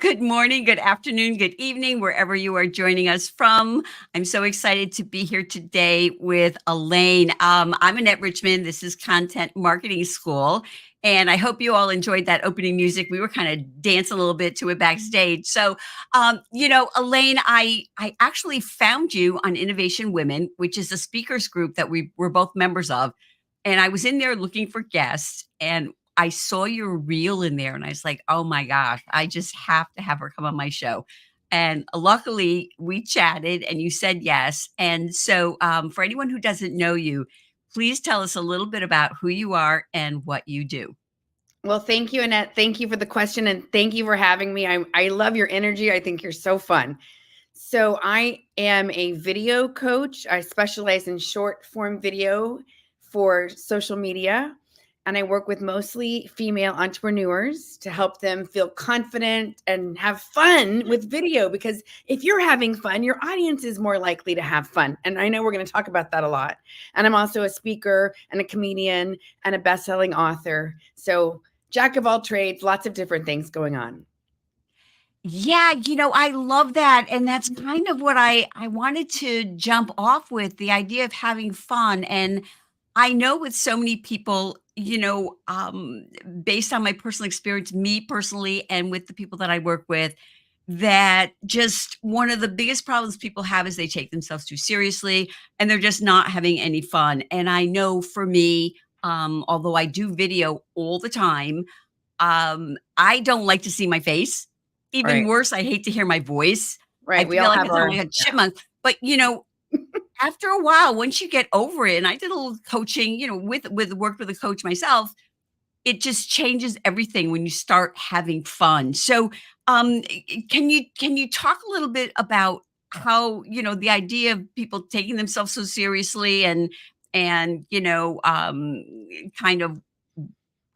good morning, good afternoon, good evening, wherever you are joining us from. I'm so excited to be here today with Elaine. I'm Annette Richmond. This is Content Marketing School. And I hope you all enjoyed that opening music. We were kind of dancing a little bit to it backstage. So, Elaine, I actually found you on Innovation Women, which is a speakers group that we're both members of. And I was in there looking for guests, and I saw your reel in there and I was like, oh my gosh, I just have to have her come on my show. And luckily we chatted and you said yes. And so for anyone who doesn't know you, please tell us a little bit about who you are and what you do. Well, thank you, Annette. Thank you for the question and thank you for having me. I love your energy. I think you're so fun. So I am a video coach. I specialize in short form video for social media. And I work with mostly female entrepreneurs to help them feel confident and have fun with video. Because if you're having fun, your audience is more likely to have fun. And I know we're going to talk about that a lot. And I'm also a speaker and a comedian and a best-selling author. So jack of all trades, lots of different things going on. Yeah, I love that. And that's kind of what I wanted to jump off with, the idea of having fun. And I know with so many people, based on my personal experience, me personally, and with the people that I work with, that just one of the biggest problems people have is they take themselves too seriously and they're just not having any fun. And I know for me, although I do video all the time, I don't like to see my face. Even Right. worse, I hate to hear my voice. I Right. We feel all like have I sound our, like a chipmunk. But after a while, once you get over it, and I did a little coaching, with worked with a coach myself, it just changes everything when you start having fun. So, can you talk a little bit about how the idea of people taking themselves so seriously and kind of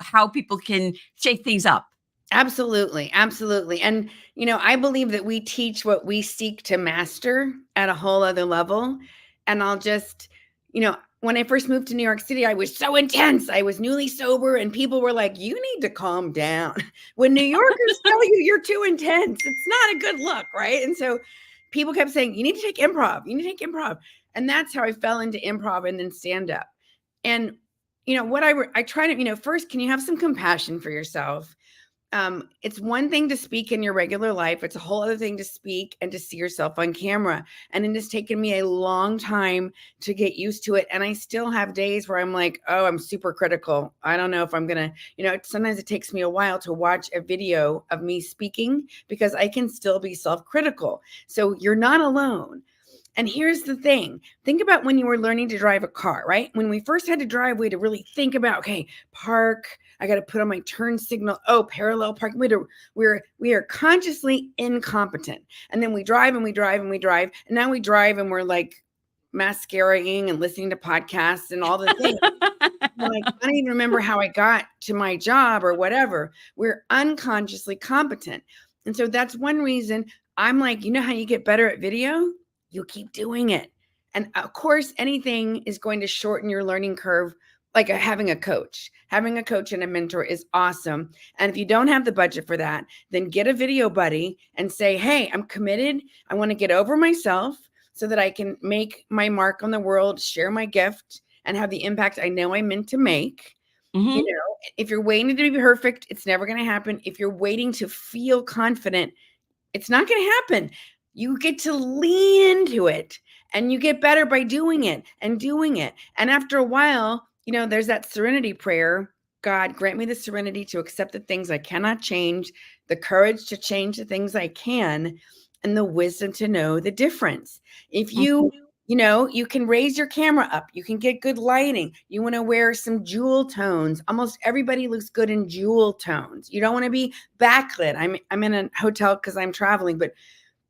how people can shake things up? Absolutely, absolutely. And I believe that we teach what we seek to master at a whole other level. And I'll just, when I first moved to New York City, I was so intense. I was newly sober, and people were like, "You need to calm down." When New Yorkers tell you you're too intense, it's not a good look, right? And so people kept saying, "You need to take improv. You need to take improv." And that's how I fell into improv and then stand up. And what I try to, first, can you have some compassion for yourself? It's one thing to speak in your regular life. It's a whole other thing to speak and to see yourself on camera. And it has taken me a long time to get used to it. And I still have days where I'm like, oh, I'm super critical. I don't know if I'm going to, sometimes it takes me a while to watch a video of me speaking because I can still be self-critical. So you're not alone. And here's the thing. Think about when you were learning to drive a car, right? When we first had to drive, we had to really think about, okay, park. I got to put on my turn signal. Oh, parallel parking. We are consciously incompetent. And then we drive and we drive and we drive. And now we drive and we're like mascaraing and listening to podcasts and all the things. Like, I don't even remember how I got to my job or whatever. We're unconsciously competent. And so that's one reason I'm like, how you get better at video? You keep doing it. And of course, anything is going to shorten your learning curve, like having a coach. Having a coach and a mentor is awesome. And if you don't have the budget for that, then get a video buddy and say, hey, I'm committed. I want to get over myself so that I can make my mark on the world, share my gift, and have the impact I know I'm meant to make. Mhm. If you're waiting to be perfect, it's never going to happen. If you're waiting to feel confident, it's not going to happen. You get to lean into it and you get better by doing it and doing it. And after a while, there's that serenity prayer. God, grant me the serenity to accept the things I cannot change, the courage to change the things I can, and the wisdom to know the difference. If you, you can raise your camera up, you can get good lighting. You want to wear some jewel tones. Almost everybody looks good in jewel tones. You don't want to be backlit. I'm in a hotel because I'm traveling, but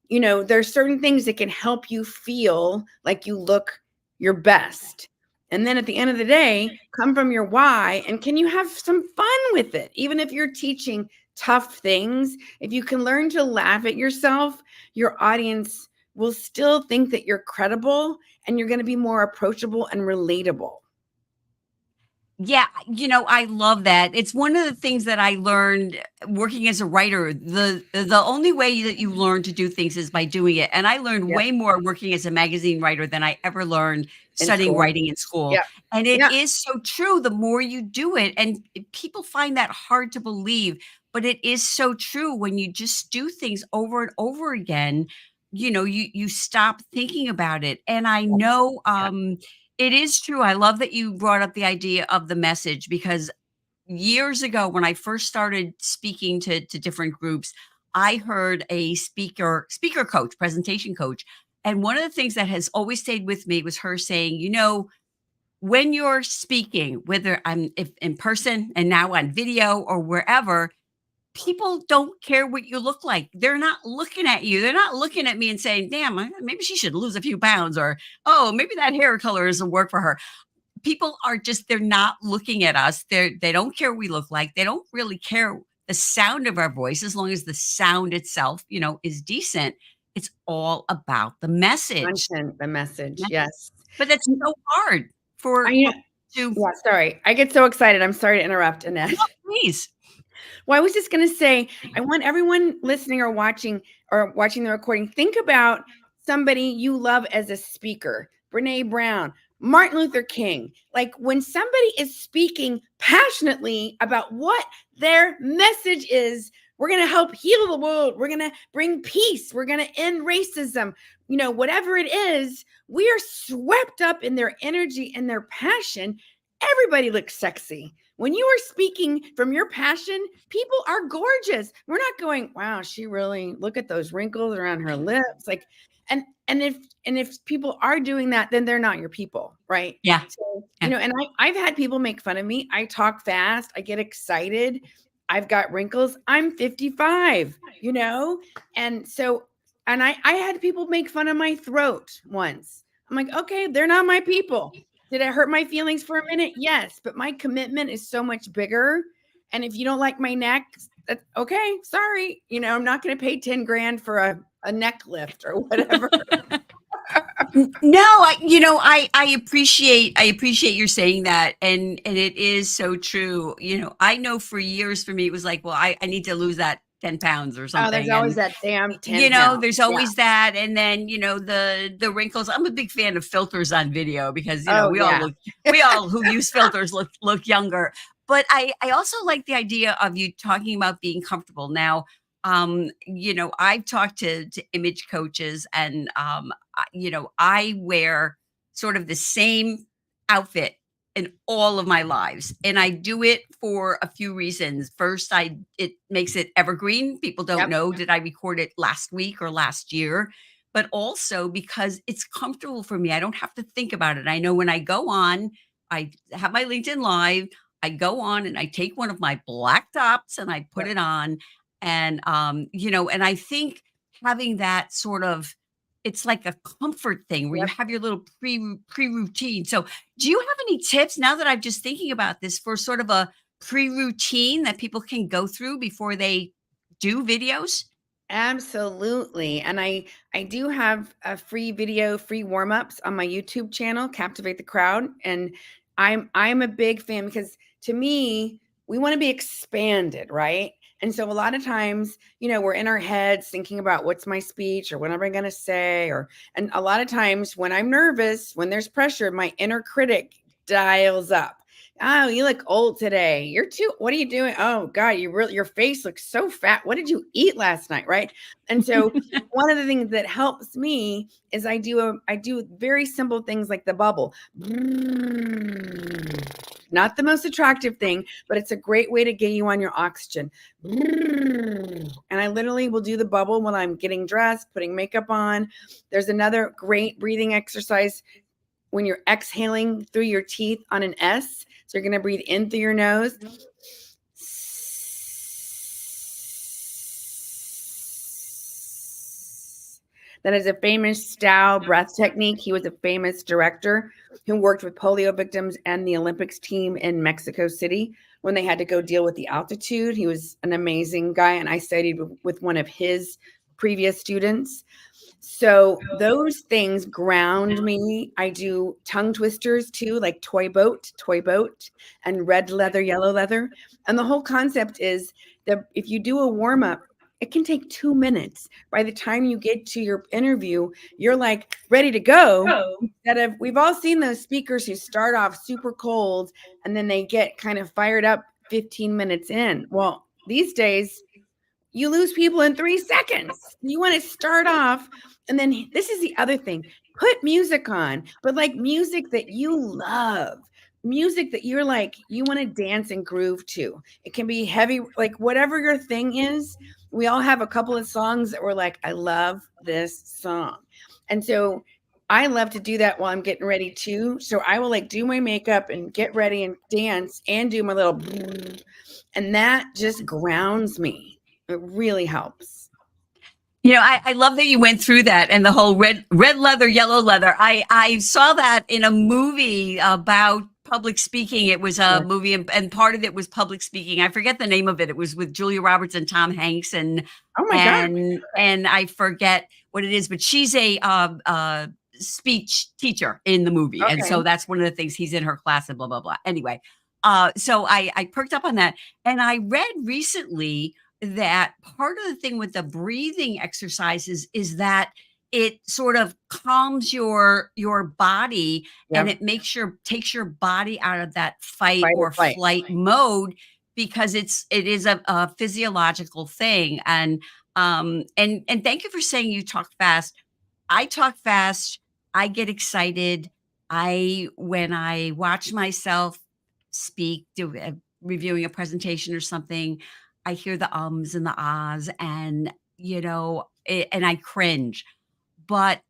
there's certain things that can help you feel like you look your best. And then at the end of the day, come from your why. And can you have some fun with it? Even if you're teaching tough things, if you can learn to laugh at yourself, your audience will still think that you're credible and you're going to be more approachable and relatable. Yeah, I love that. It's one of the things that I learned working as a writer. The only way that you learn to do things is by doing it. And I learned Yep. way more working as a magazine writer than I ever learned In studying school. writing in school. Yep. And it Yep. is so true. The more you do it, and people find that hard to believe, but it is so true. When you just do things over and over again, you stop thinking about it. And I Yep. know Yep. it is true. I love that you brought up the idea of the message because years ago, when I first started speaking to different groups, I heard a speaker coach, presentation coach. And one of the things that has always stayed with me was her saying, when you're speaking, whether I'm if in person and now on video or wherever, people don't care what you look like. They're not looking at you. They're not looking at me and saying, damn, maybe she should lose a few pounds, or, oh, maybe that hair color doesn't work for her. People are just, they're not looking at us. They don't care what we look like. They don't really care the sound of our voice, as long as the sound itself, is decent. It's all about the message. Content, the message. Me- Yes. But that's so hard for I to Yeah, sorry. I get so excited. I'm sorry to interrupt, Annette. oh, please. Well, I was just going to say, I want everyone listening or watching the recording, think about somebody you love as a speaker. Brene Brown, Martin Luther King. Like when somebody is speaking passionately about what their message is, we're going to help heal the world. We're going to bring peace. We're going to end racism. Whatever it is, we are swept up in their energy and their passion. Everybody looks sexy. When you are speaking from your passion, people are gorgeous. We're not going, wow, she really, look at those wrinkles around her lips. Like, and if people are doing that, then they're not your people, right? Yeah. So, Yeah. and I've had people make fun of me. I talk fast, I get excited. I've got wrinkles. I'm 55, and so, and I had people make fun of my throat once. I'm like, okay, they're not my people. Did it hurt my feelings for a minute? Yes, but my commitment is so much bigger. And if you don't like my neck, that's okay. Sorry. I'm not going to pay 10 grand for a neck lift or whatever. No, I appreciate you saying that, and it is so true. I know for years for me it was like, well, I need to lose that 10 pounds or Oh, there's something, always and that damn 10 pounds. there's Yeah. always that, and then the wrinkles. I'm a big fan of filters on video because Oh, yeah. we all who use filters look younger. But I also like the idea of you talking about being comfortable. Now, I've talked to image coaches, and I wear sort of the same outfit in all of my lives, and I do it for a few reasons. First, it makes it evergreen. People don't Yep. know, did I record it last week or last year? But also because it's comfortable for me. I don't have to think about it. I know when I go on, I have my LinkedIn Live, I go on and I take one of my black tops and I put Yep. it on. And and I think having that sort of, it's like a comfort thing where you Yep. have your little pre-routine. So do you have any tips, now that I'm just thinking about this, for sort of a pre-routine that people can go through before they do videos? Absolutely. And I do have a free video, free warm-ups on my YouTube channel, Captivate the Crowd. And I'm a big fan because to me, we want to be expanded, right? And so a lot of times, we're in our heads thinking about what's my speech or what am I going to say, and a lot of times when I'm nervous, when there's pressure, my inner critic dials up. Oh, you look old today. What are you doing? Oh God, your face looks so fat. What did you eat last night? Right. And so one of the things that helps me is I do very simple things like the bubble. Not the most attractive thing, but it's a great way to get you on your oxygen. And I literally will do the bubble when I'm getting dressed, putting makeup on. There's another great breathing exercise when you're exhaling through your teeth on an S. So you're going to breathe in through your nose. That is a famous Stow breath technique. He was a famous director who worked with polio victims and the Olympics team in Mexico City when they had to go deal with the altitude. He was an amazing guy, and I studied with one of his previous students. So those things ground me. I do tongue twisters too, like toy boat, and red leather, yellow leather. And the whole concept is that if you do a warm up, it can take 2 minutes. By the time you get to your interview, you're like ready to go. Instead of, we've all seen those speakers who start off super cold and then they get kind of fired up 15 minutes in. Well, these days, you lose people in 3 seconds. You want to start off, and then this is the other thing, put music on, but like music that you love, music that you're like, you want to dance and groove to. It can be heavy, like whatever your thing is. We all have a couple of songs that we're like, I love this song. And so I love to do that while I'm getting ready too. So I will like do my makeup and get ready and dance and do my little, and that just grounds me. It really helps. I love that you went through that and the whole red leather, yellow leather. I saw that in a movie about public speaking. It was a movie, and part of it was public speaking. I forget the name of it. It was with Julia Roberts and Tom Hanks, and Oh my God. and I forget what it is, but she's a speech teacher in the movie, and Okay. so that's one of the things. He's in her class and blah blah blah. Anyway, so I perked up on that, and I read recently that part of the thing with the breathing exercises is that it sort of calms your body, and Yep. it takes your body out of that fight Fight or or flight. flight mode, because it is a physiological thing. And thank you for saying you talk fast. I talk fast. I get excited. When I watch myself speak, reviewing a presentation or something, I hear the ums and the ahs, and and I cringe. But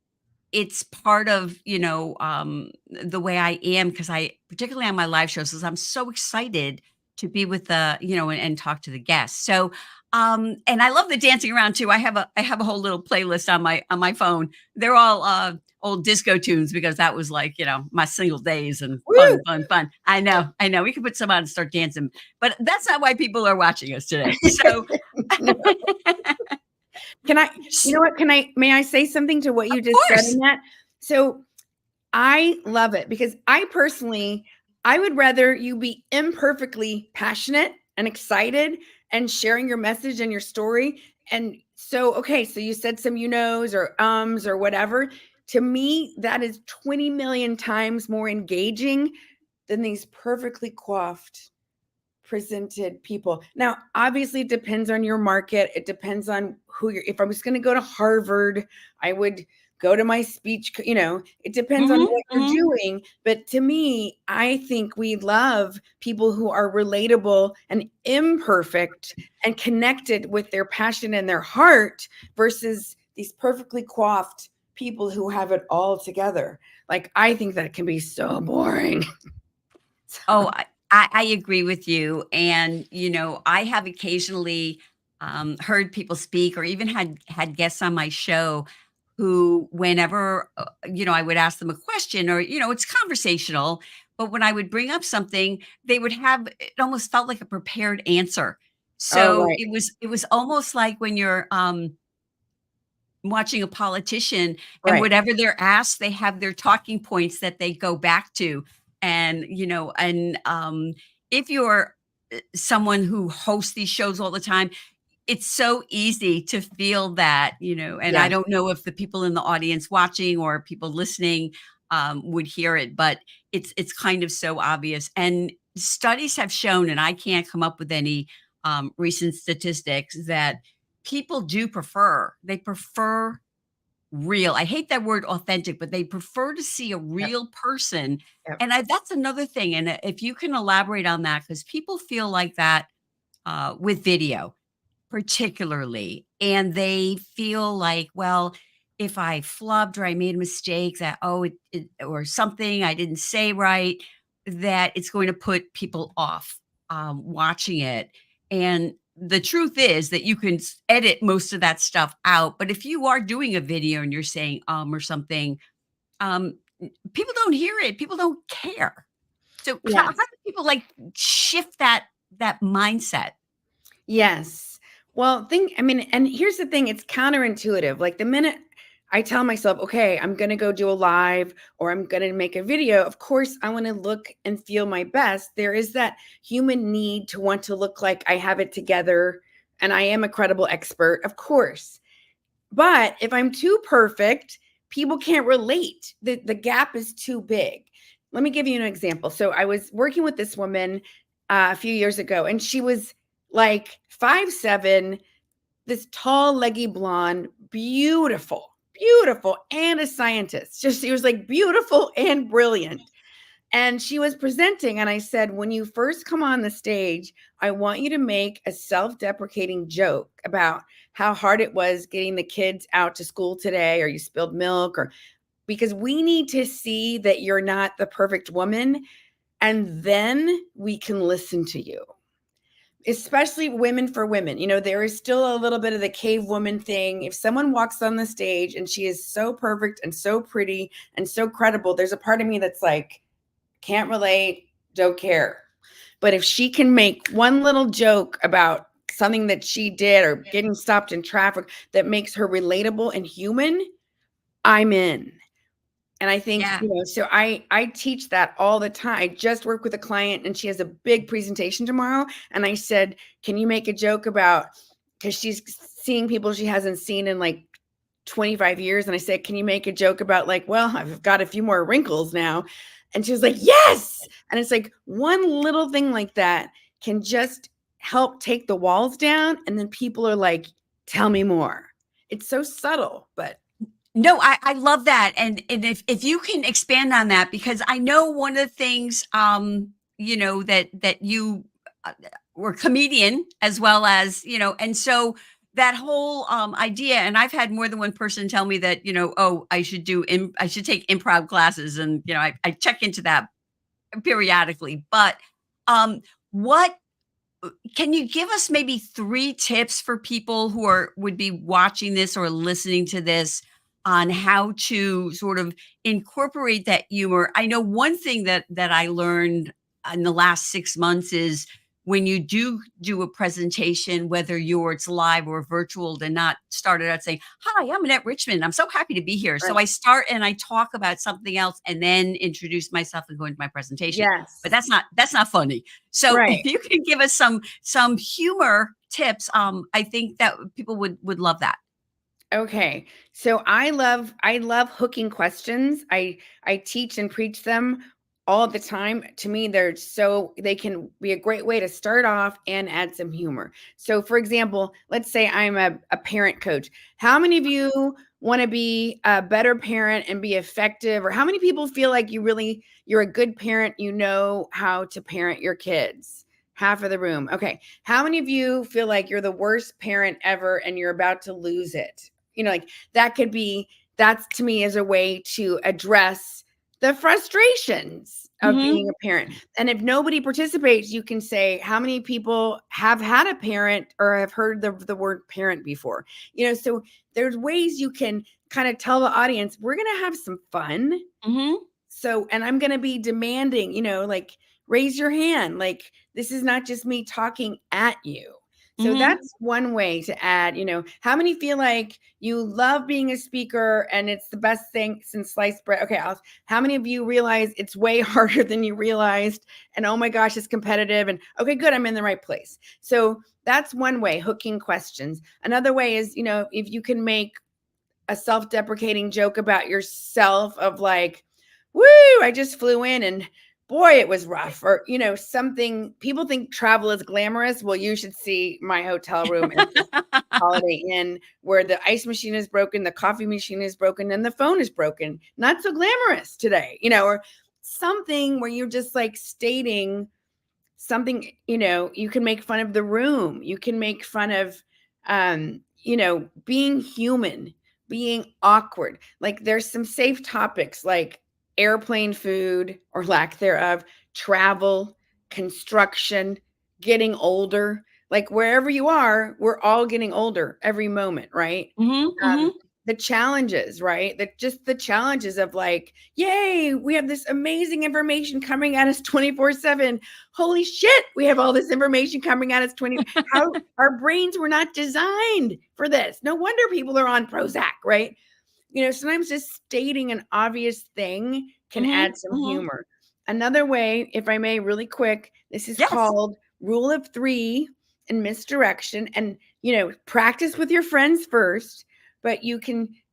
it's part of the way I am, because I, particularly on my live shows, because I'm so excited to be with the and talk to the guests. So and I love the dancing around too. I have a whole little playlist on my phone. They're all old disco tunes, because that was like my single days, and Woo! fun. I know we could put some on and start dancing, but that's not why people are watching us today. So Can I, you know what? May I say something to what you just said course. in that? So I love it because I would rather you be imperfectly passionate and excited and sharing your message and your story. And so, okay, so you said some knows or ums or whatever. To me, that is 20 million times more engaging than these perfectly coiffed, presented people. Now, obviously, it depends on your market. It depends on who you're. If I was going to go to Harvard, I would go to my speech. It depends on Mhm, what you're mhm. doing. But to me, I think we love people who are relatable and imperfect and connected with their passion and their heart versus these perfectly coiffed people who have it all together. Like, I think that can be so boring. Oh, I agree with you. And, I have occasionally heard people speak, or even had guests on my show who, whenever, I would ask them a question, or, it's conversational, but when I would bring up something, they would have, it almost felt like a prepared answer. Oh, So right. it was almost like when you're watching a politician, and Right. whatever they're asked, they have their talking points that they go back to. And if you're someone who hosts these shows all the time, it's so easy to feel that, and I Yes. don't know if the people in the audience watching or people listening would hear it, but it's kind of so obvious. And studies have shown, and I can't come up with any recent statistics, that people they prefer real. I hate that word authentic, but they prefer to see a Yep. real person. Yep. And that's another thing. And if you can elaborate on that, because people feel like that with video, particularly, and they feel like, well, if I flubbed or I made a mistake, that, or something I didn't say right, that it's going to put people off watching it. And the truth is that you can edit most of that stuff out, but if you are doing a video and you're saying or something, um people don't hear it, people don't care. So how do Yes. people like shift that mindset? Yes. Well, and here's the thing, it's counterintuitive. Like the minute I tell myself, okay, I'm going to go do a live or I'm going to make a video. Of course, I want to look and feel my best. There is that human need to want to look like I have it together and I am a credible expert, of course. But if I'm too perfect, people can't relate. The gap is too big. Let me give you an example. So I was working with this woman a few years ago, and she was like 5'7", this tall, leggy blonde, beautiful, beautiful, and a scientist. Just she was like beautiful and brilliant. And she was presenting, and I said, when you first come on the stage, I want you to make a self-deprecating joke about how hard it was getting the kids out to school today, or you spilled milk, or because we need to see that you're not the perfect woman, and then we can listen to you. Especially women for women. You know, there is still a little bit of the cave woman thing. If someone walks on the stage and she is so perfect and so pretty and so credible, there's a part of me that's like, can't relate, don't care. But if she can make one little joke about something that she did or getting stopped in traffic that makes her relatable and human, I'm in. And I think, Yeah. so I teach that all the time. I just worked with a client and she has a big presentation tomorrow. And I said, can you make a joke about, because she's seeing people she hasn't seen in like 25 years. And I said, can you make a joke about like, well, I've got a few more wrinkles now. And she was like, yes. And it's like one little thing like that can just help take the walls down. And then people are like, tell me more. It's so subtle, but No, I love that. And if you can expand on that, because I know one of the things, that you were a comedian as well as, and so that whole idea, and I've had more than one person tell me that, oh, I should take improv classes. And, I check into that periodically, but what can you give us maybe 3 tips for people who would be watching this or listening to this on how to sort of incorporate that humor? I know one thing that I learned in the last 6 months is when you do a presentation, whether it's live or virtual, to not start it out saying, "Hi, I'm Annette Richmond. I'm so happy to be here." So right. I start and I talk about something else and then introduce myself and go into my presentation. But Yes. that's not funny. So Right. if you can give us some humor tips, I think that people would love that. Okay. So I love hooking questions. I teach and preach them all the time. To me, they can be a great way to start off and add some humor. So for example, let's say I'm a parent coach. How many of you want to be a better parent and be effective? Or how many people feel like you're a good parent, you know how to parent your kids? Half of the room. Okay. How many of you feel like you're the worst parent ever and you're about to lose it? Like that's to me is a way to address the frustrations of being Mhm. a parent. And if nobody participates, you can say, how many people have had a parent or have heard the word parent before? So there's ways you can kind of tell the audience, we're going to have some fun. Mhm. So, and I'm going to be demanding, like raise your hand. Like this is not just me talking at you. So Mhm. that's one way to add, how many feel like you love being a speaker and it's the best thing since sliced bread? Okay. How many of you realize it's way harder than you realized? And oh my gosh, it's competitive. And okay, good. I'm in the right place. So that's one way, hooking questions. Another way is, if you can make a self-deprecating joke about yourself of like, woo, I just flew in and boy, it was rough. Or, something people think travel is glamorous. Well, you should see my hotel room at this Holiday Inn where the ice machine is broken, the coffee machine is broken, and the phone is broken. Not so glamorous today, or something where you're just like stating something, you can make fun of the room. You can make fun of, being human, being awkward. Like there's some safe topics like airplane food or lack thereof, travel, construction, getting older. Like wherever you are, we're all getting older every moment, right? Mhm. Um, Mhm. the challenges, right? Just the challenges of like, yay, we have this amazing information coming at us 24/7. Holy shit, we have all this information coming at us 20. How our brains were not designed for this. No wonder people are on Prozac, right? sometimes just stating an obvious thing can Mhm, add some mhm. humor. Another way, if I may, really quick, this is Yes. called rule of three and misdirection. And, practice with your friends first, but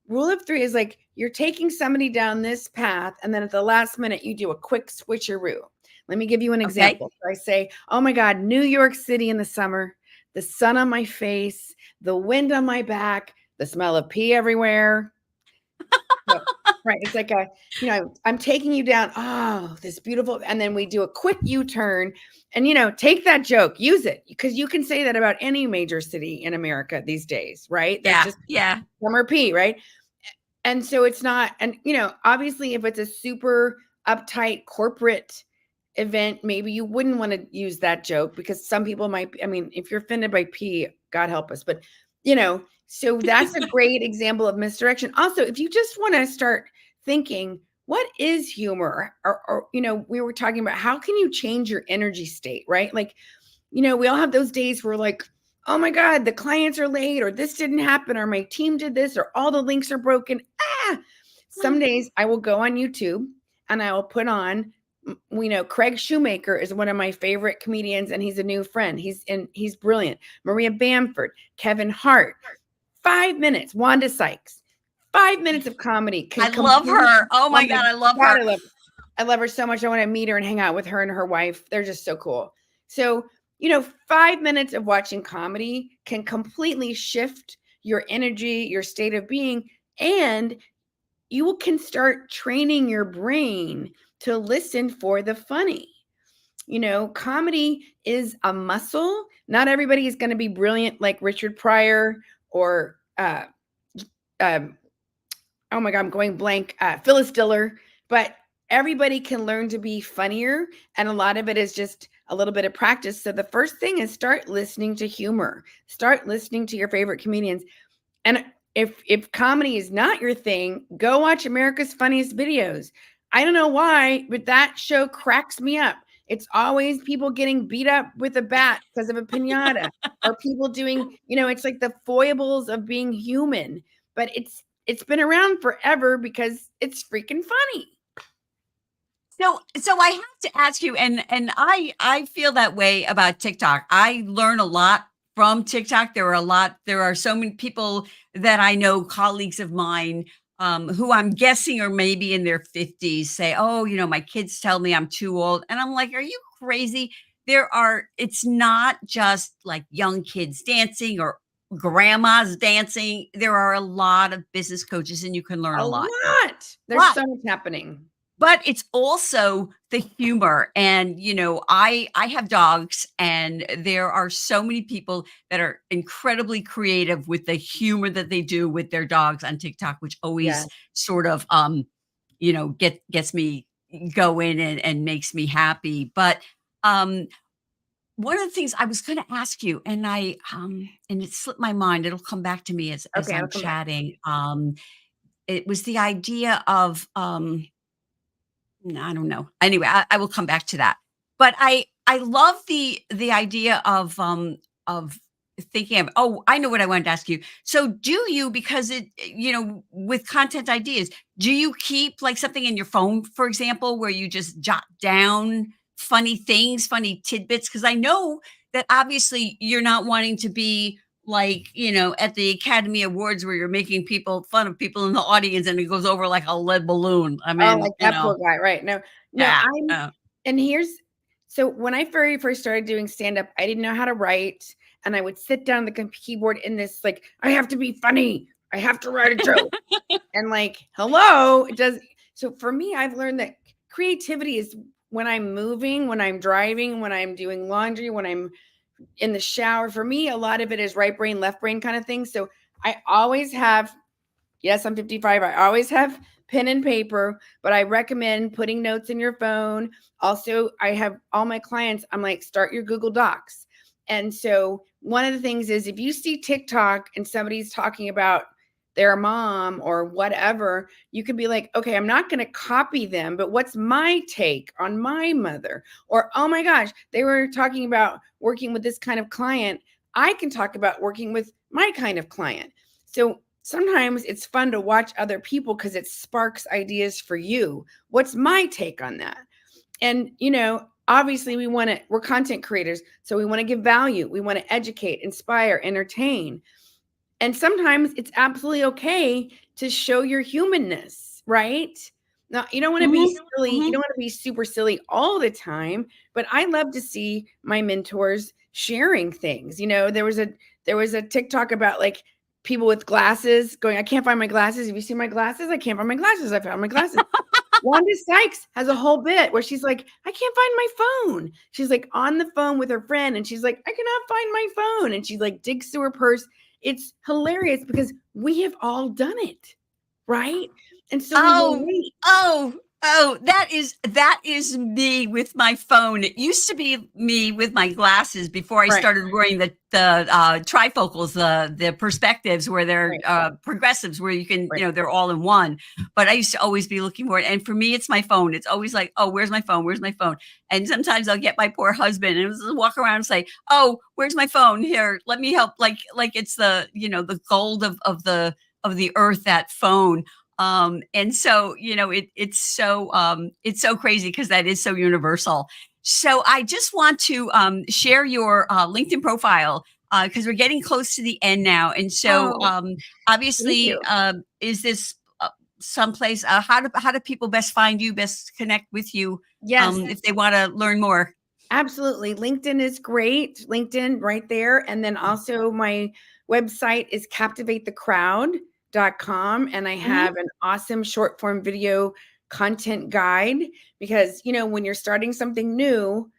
rule of three is like you're taking somebody down this path, and then at the last minute, you do a quick switcheroo. Let me give you an Okay. example. I say, oh my God, New York City in the summer, the sun on my face, the wind on my back, the smell of pee everywhere. So, right. It's like I'm taking you down. Oh, this beautiful. And then we do a quick U-turn and, take that joke, use it because you can say that about any major city in America these days, right? That Yeah, just yeah. summer pee, right? And so it's not, and, obviously if it's a super uptight corporate event, maybe you wouldn't want to use that joke because some people might be, I mean, if you're offended by pee, God help us. But, so that's a great example of misdirection. Also, if you just want to start thinking, what is humor? Or, we were talking about how can you change your energy state, right? Like, we all have those days where like, oh my God, the clients are late, or this didn't happen, or my team did this, or all the links are broken. Some days I will go on YouTube and I will put on, Craig Shoemaker is one of my favorite comedians, and he's a new friend. He's brilliant. Maria Bamford, Kevin Hart, 5 minutes. Wanda Sykes, 5 minutes of comedy I can love completely. her. Oh Oh my my God, I love God, her. I love her so much. I want to meet her and hang out with her and her wife. They're just so cool. So, 5 minutes of watching comedy can completely shift your energy, your state of being, and you can start training your brain to listen for the funny. Comedy is a muscle. Not everybody is going to be brilliant like Richard Pryor or um, oh my God, I'm going blank, Phyllis Diller, but everybody can learn to be funnier. And a lot of it is just a little bit of practice. So the first thing is start listening to humor, start listening to your favorite comedians. And if comedy is not your thing, go watch America's Funniest Videos. I don't know why, but that show cracks me up. It's always people getting beat up with a bat because of a pinata, or people doing, it's like the foibles of being human. But it's been around forever because it's freaking funny. So I have to ask you, and I feel that way about TikTok. I learn a lot from TikTok. There are so many people that I know, colleagues of mine, who I'm guessing are maybe in their 50s, say, "Oh, my kids tell me I'm too old." And I'm like, "Are you crazy?" It's not just like young kids dancing or grandmas dancing. There are a lot of business coaches, and you can learn A a lot. lot. There's But so much happening. it's also the humor, and, I have dogs, and there are so many people that are incredibly creative with the humor that they do with their dogs on TikTok, which Yeah. always sort of, gets me going and makes me happy. But, um, one of the things I was gonna ask you, and it slipped my mind, it'll come back to me as Okay, I'll I'm come back. chatting, it was the idea of, no, I don't know. Anyway, I will come back to that. But I love the idea of thinking of, oh, I know what I wanted to ask you. So do you, because with content ideas, do you keep like something in your phone, for example, where you just jot down funny things, funny tidbits? Because I know that obviously you're not wanting to be like, at the Academy Awards where you're making people fun of people in the audience and it goes over like a lead balloon. I Oh, mean, like that poor guy, right. No, no, yeah. and here's so when I very first started doing stand-up, I didn't know how to write, and I would sit down at the keyboard in this, like, I have to be funny. I have to write a joke. And like, hello, it does. So for me, I've learned that creativity is when I'm moving, when I'm driving, when I'm doing laundry, when I'm in the shower. For me, a lot of it is right brain, left brain kind of thing. So I always have, yes, I'm 55. I always have pen and paper, but I recommend putting notes in your phone. Also, I have all my clients, I'm like, start your Google Docs. And so one of the things is if you see TikTok and somebody's talking about their mom or whatever, you could be like, okay, I'm not going to copy them, but what's my take on my mother? Or, oh my gosh, they were talking about working with this kind of client. I can talk about working with my kind of client. So sometimes it's fun to watch other people because it sparks ideas for you. What's my take on that? And, obviously we're content creators, so we want to give value. We want to educate, inspire, entertain. And sometimes it's absolutely okay to show your humanness, right? Now, you don't want to be Mhm, silly. You mhm. don't want to be super silly all the time, but I love to see my mentors sharing things. There was a TikTok about like people with glasses going, I can't find my glasses. Have you seen my glasses? I can't find my glasses. I found my glasses. Wanda Sykes has a whole bit where she's like, I can't find my phone. She's like on the phone with her friend and she's like, I cannot find my phone. And she like digs through her purse. It's hilarious because we have all done it, right? And so we Oh, relate. that is me with my phone. It used to be me with my glasses before I Right, started wearing the trifocals, the perspectives where they're right, progressives, where you can, right. they're all in one. But I used to always be looking for it, and for me, it's my phone. It's always like, oh, where's my phone? Where's my phone? And sometimes I'll get my poor husband and just walk around and say, oh, where's my phone? Here, let me help. Like it's the gold of the earth, that phone. And so, it's so crazy because that is so universal. So I just want to share your LinkedIn profile because we're getting close to the end now. And so, Oh, thank obviously, you. is this someplace? How do people best find you, best connect with you, Yes, if they want to learn more? absolutely. LinkedIn is great. LinkedIn right there. And then also my website is captivatethecrowd.com. And I Hmm. have an awesome short form video content guide because, when you're starting something new,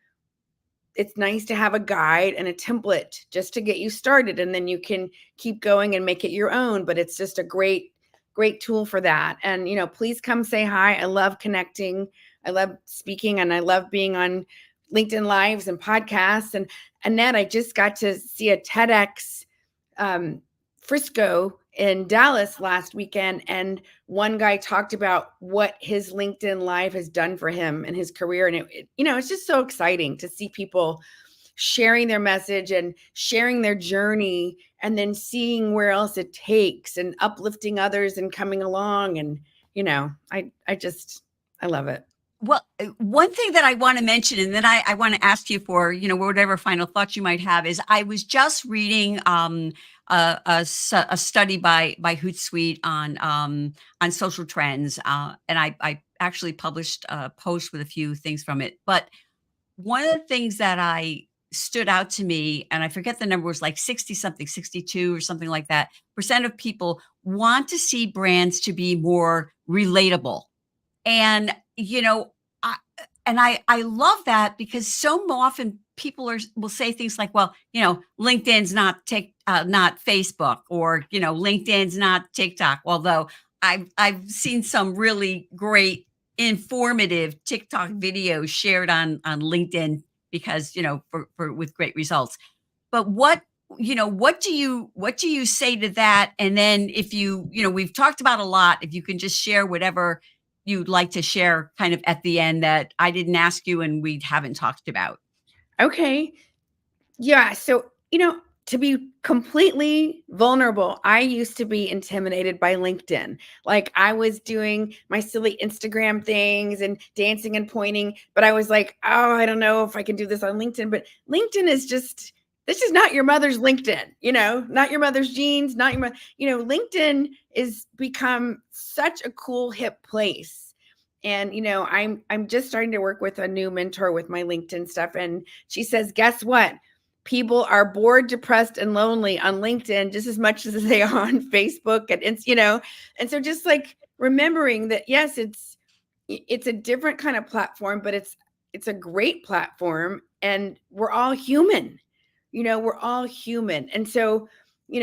it's nice to have a guide and a template just to get you started. And then you can keep going and make it your own. But it's just a great, great tool for that. And, please come say hi. I love connecting. I love speaking and I love being on LinkedIn Lives and podcasts. And Annette, I just got to see a TEDx um, Frisco in Dallas last weekend, and one guy talked about what his LinkedIn Live has done for him and his career, and it's just so exciting to see people sharing their message and sharing their journey, and then seeing where else it takes, and uplifting others and coming along, and I love it. Well, one thing that I want to mention, and then I want to ask you for, whatever final thoughts you might have, is I was just reading a study by Hootsuite on social trends, and I actually published a post with a few things from it. But one of the things that I stood out to me, and I forget the number, was like 60 something, 62 or something like that percent of people want to see brands to be more relatable. And, I I love that because so often people will say things like, well, LinkedIn's not Facebook, or, LinkedIn's not TikTok. Although I've seen some really great informative TikTok videos shared on LinkedIn because, for with great results. But what do you say to that? And then if we've talked about a lot, if you can just share whatever you'd like to share kind of at the end that I didn't ask you and we haven't talked about. Okay. Yeah. So, to be completely vulnerable, I used to be intimidated by LinkedIn. Like I was doing my silly Instagram things and dancing and pointing, but I was like, oh, I don't know if I can do this on LinkedIn. But LinkedIn is just, this is not your mother's LinkedIn, not your mother's jeans, not your, LinkedIn is become such a cool, hip place. And I'm just starting to work with a new mentor with my LinkedIn stuff, and she says, guess what? People are bored, depressed, and lonely on LinkedIn just as much as they are on Facebook, and and so just like remembering that, yes, it's a different kind of platform, but it's a great platform, and we're all human. We're all human. And so,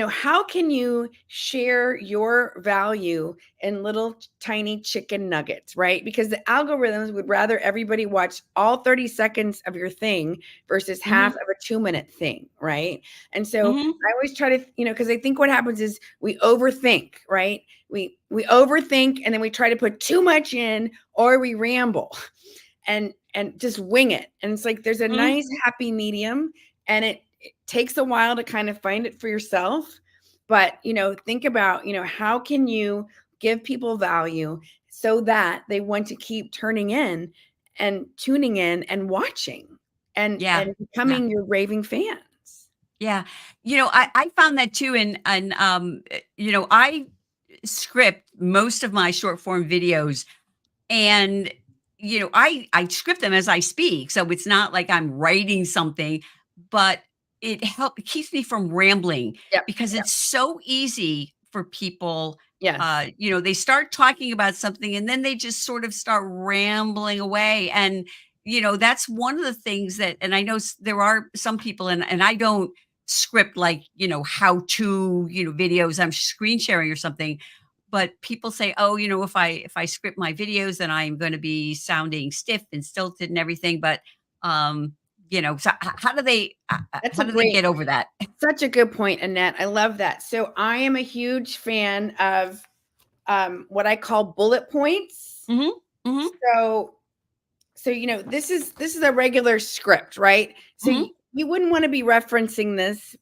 how can you share your value in little tiny chicken nuggets, right? Because the algorithms would rather everybody watch all 30 seconds of your thing versus half Mhm, of a 2-minute thing, right? And so mhm, I always try to, because I think what happens is we overthink, right? We overthink, and then we try to put too much in, or we ramble and just wing it. And it's like there's a mhm. nice happy medium, and it takes a while to kind of find it for yourself. But, think about, how can you give people value so that they want to keep turning in and tuning in and watching Yeah. and Yeah. becoming your raving fans. Yeah. I found that too. I script most of my short form videos. And, I script them as I speak, so it's not like I'm writing something, but it keeps me from rambling Yep. because Yep. it's so easy for people, Yes. they start talking about something and then they just sort of start rambling away, and, that's one of the things that, and I know there are some people, and I don't script like, how to, videos I'm screen sharing or something, but people say, "Oh, if I script my videos, then I'm gonna be sounding stiff and stilted and everything." But, so That's how a do they great, get over that? such a good point, Annette. I love that. So I am a huge fan of what I call bullet points. Mhm, mhm, So this is a regular script, right? So mhm. you wouldn't want to be referencing this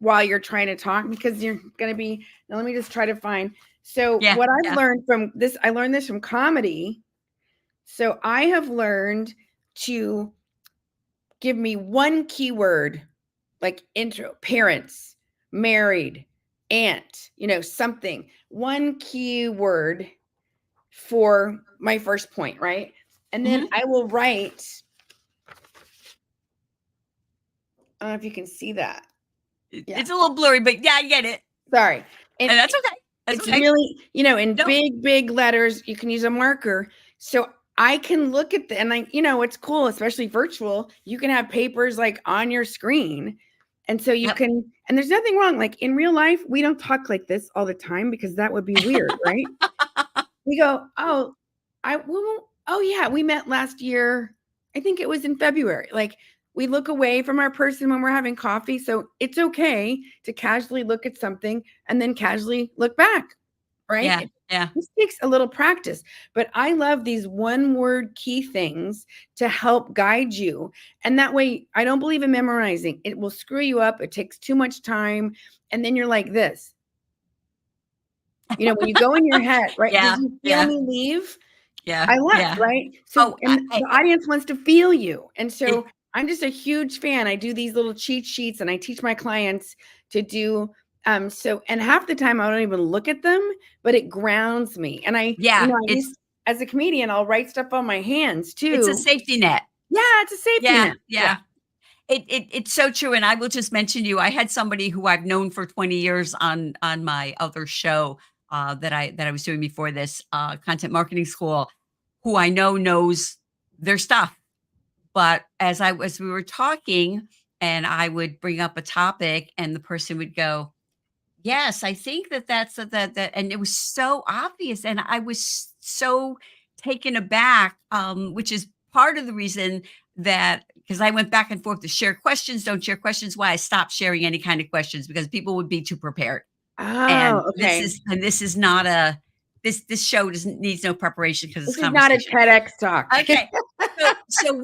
while you're trying to talk because you're going to be. Now let me just try to find. So Yeah, what I've yeah. learned from this, I learned this from comedy. So I have learned to give me one keyword like intro, parents, married, aunt, something. One keyword for my first point, right? And then Mhm. I will write, I don't know if you can see that. Yeah. It's a little blurry, but yeah, I get it, Sorry. And and that's okay. That's it's okay. really, in No. big, big letters, you can use a marker. So I can look at the, and it's cool, especially virtual. You can have papers like on your screen. And so you Yep. can, and there's nothing wrong. Like in real life, we don't talk like this all the time because that would be weird, right? We go, oh, oh yeah, we met last year. I think it was in February. Like we look away from our person when we're having coffee. So it's okay to casually look at something and then casually look back, right? Yeah, yeah. This takes a little practice, but I love these one word key things to help guide you. And that way, I don't believe in memorizing. It will screw you up. It takes too much time. And then you're like this. When you go in your head, right? Did Yeah, you feel yeah, me leave? yeah, I left, yeah. right? So, Oh, and the audience wants to feel you. And it so I'm just a huge fan. I do these little cheat sheets and I teach my clients to do so, and half the time I don't even look at them, but it grounds me. And yeah, I used as a comedian, I'll write stuff on my hands it's a too. safety net. Yeah, it's a safety Yeah, net. Yeah. yeah. It's so true, and I will just mention you. I had somebody who I've known for 20 years on my other show, that I was doing before this, content marketing school, who I know knows their stuff. But as we were talking, and I would bring up a topic, and the person would go, "Yes, I think that," and it was so obvious, and I was so taken aback, which is part of the reason that, because I went back and forth to share questions, don't share questions, why I stopped sharing any kind of questions because people would be too prepared. And Oh, this okay. is and this is not a this show doesn't needs no preparation because it's This is not a conversation. TEDx talk. Okay. So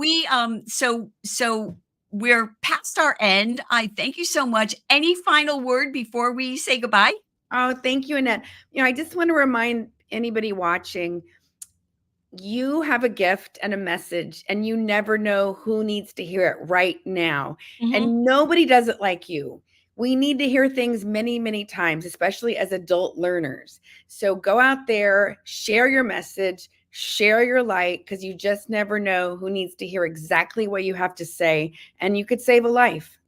we're past our end. I thank you so much. Any final word before we say goodbye? Oh, thank you, Annette. I just want to remind anybody watching, you have a gift and a message, and you never know who needs to hear it right now. Mhm. And nobody does it like you. We need to hear things many, many times, especially as adult learners. So go out there, share your message, share your light, because you just never know who needs to hear exactly what you have to say, and you could save a life.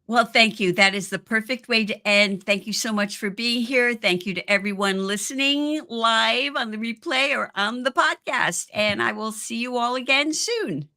Well, thank you. That is the perfect way to end. Thank you so much for being here. Thank you to everyone listening live on the replay or on the podcast. And I will see you all again soon.